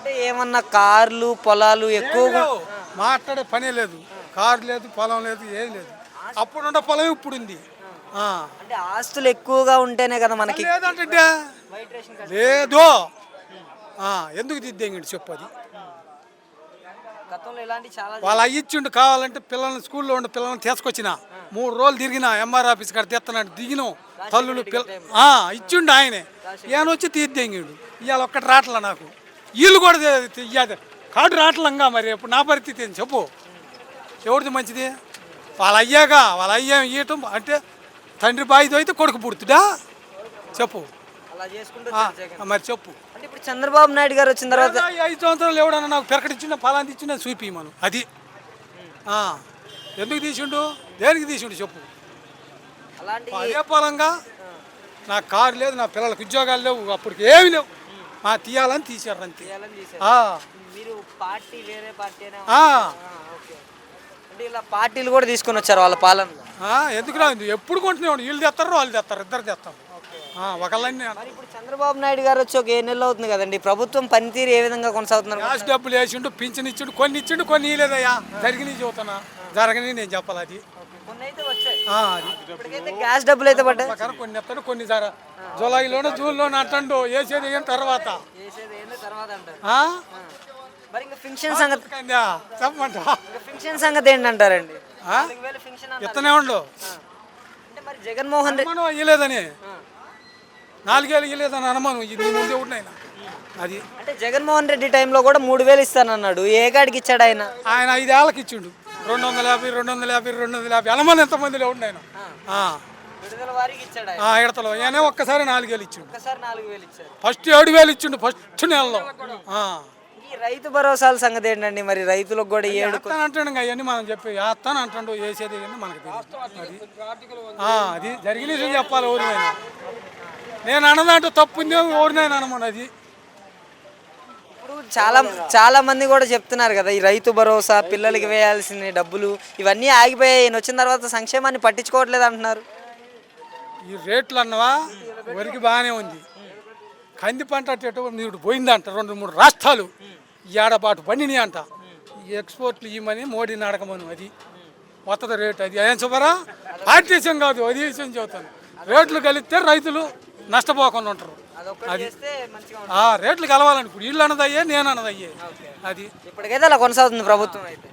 అంటే ఏమన్నా కార్లు పొలాలు ఎక్కువగా మాట్లాడే పనే లేదు. కారు లేదు, పొలం లేదు, ఏం లేదు. అప్పుడున్న పొలం ఇప్పుడు ఉంది. అంటే ఆస్తులు ఎక్కువగా ఉంటేనే కదా మనకి లేదంటే వైట్ రేషన్ లేదు. ఎందుకు దిద్దేంగి చెప్పు. అది గతంలో ఇలాంటి చాలా వాళ్ళు అయ్యిచ్చిండు. కావాలంటే పిల్లల్ని స్కూల్లో ఉండే పిల్లల్ని తీసుకొచ్చిన 3 రోజులు తిరిగిన ఎంఆర్ ఆఫీస్ కాడ తెస్తున్నాడు. దిగినాం తల్లులు ఇచ్చిండు ఆయనే. ఈయనొచ్చి తీద్దేంగిడు. ఇవాళ ఒక్కటి రావట్లా నాకు. వీళ్ళు కూడా ఇయ్యాది కార్డు రావట్లంగా. మరి ఇప్పుడు నా పరిస్థితి ఏంటి చెప్పు. ఎవరిది మంచిది? వాళ్ళ అయ్యా ఇవ్వటం అంటే తండ్రి బాయితో అయితే కొడుకు పుడుతుడా చెప్పు. అలా చేసుకుంటూ మరి చెప్పు. అంటే ఇప్పుడు చంద్రబాబు నాయుడు గారు వచ్చిన తర్వాత 5 సంవత్సరాలు ఎవడన్నా నాకు పెరకటిచ్చిన ఫలాన్ని ఇచ్చిన చూపిమను. అది ఎందుకు తీసిండు? దేనికి తీసిండు చెప్పు. అలాంటి అదే పొలంగా నాకు కారు లేదు, నా పిల్లలకు ఉద్యోగాలు లేవు, అప్పటికి ఏమి లేవు. తీయాలని తీసారు అంతే. మీరు పార్టీ వేరే పార్టీ అంటే ఇలా పార్టీలు కూడా తీసుకొని వచ్చారు వాళ్ళ పాలనలో. ఎందుకు రాదు? ఎప్పుడు కొంటున్నాడు. వీళ్ళు తెస్తారు, వాళ్ళు తెస్తారు, ఇద్దరు తెస్తారు. ఒకళ్ళని ఇప్పుడు చంద్రబాబు నాయుడు గారు వచ్చి ఒక 7 నెలలు అవుతుంది కదండి. ప్రభుత్వం పనితీరు ఏ విధంగా కొనసాగుతున్నారు? గ్యాస్ డబ్బులు వేసిండు, పింఛన్ ఇచ్చిండు, కొన్ని ఇచ్చిండు, కొన్ని ఇవ్వలేదయ్యా. జరిగినవి చెబుతున్నా, జరగని నేను చెప్పాలి. అది కొన్ని అయితే వచ్చాయి. గ్యాస్ డబ్బులు అయితే పడ్డాయి. కొన్ని ఎత్తాడు, కొన్ని జూలైలోనూ జూన్లోనూ అంటాడు. వేసేది అయిన తర్వాత మరి ఇంకా ఫింక్షన్ సంగతి చెప్పమంట. ఫింక్షన్ సంగతి ఏంటంటారండి? ఇత్తనే ఉండు. అంటే మరి జగన్మోహన్ రెడ్డి ఇవ్వలేదని 4 ఏళ్ళు ఇవ్వలేదని అనుమానం. ఇది ముందే ఉన్నాయన. అది అంటే జగన్మోహన్ రెడ్డి టైంలో కూడా 3000 ఇస్తానన్నాడు. ఏ గాడికి ఇచ్చాడు ఆయన? ఆయన 5 ఏళ్ళకి ఇచ్చిండు. 250, 250, 250 అనుమానం ఎంతమందిలో ఉండి ఆయన ఎడతలో. ఆయన ఒక్కసారి 4 ఏళ్ళు ఇచ్చిండు. ఫస్ట్ 7,000 ఇచ్చిండు ఫస్ట్ నెలలో. ఈ రైతు భరోసాల సంగతి ఏంటండి? మరి రైతులకు కూడా అంటాడు అవన్నీ మనం చెప్పి వేస్తాను అంటాడు. వేసేది మనకు తెలియదు. అది జరిగిన చెప్పాలి. ఎవరినైనా నేను అన్నదాంట్లో తప్పుంది ఎవరినైనా అనమని. అది ఇప్పుడు చాలా మంది కూడా చెప్తున్నారు కదా, ఈ రైతు భరోసా, పిల్లలకి వేయాల్సిన డబ్బులు ఇవన్నీ ఆగిపోయాయి. ఈయన వచ్చిన తర్వాత సంక్షేమాన్ని పట్టించుకోవట్లేదు అంటున్నారు. ఈ రేట్లు అన్నవా వరికి బాగానే ఉంది. కంది పంట మీరు పోయిందంట 2-3 రాష్ట్రాలు ఏడబాటు పండిని అంట. ఈ ఎక్స్పోర్ట్లు ఇవ్వమని మోడీని అడగమను. అది కొత్తది రేటు. అది ఏం చెప్పరా? ఆర్టీసం కాదు, అది విషయం చెబుతాను. రేట్లు కలిస్తే రైతులు నష్టపోకుండా ఉంటారు. అది రేట్లు కలవాలని ఇప్పుడు వీళ్ళు అన్నదయ్యే, నేను అన్నదయ్యే. అది ఇప్పటికైతే అలా కొనసాగుతుంది ప్రభుత్వం అయితే.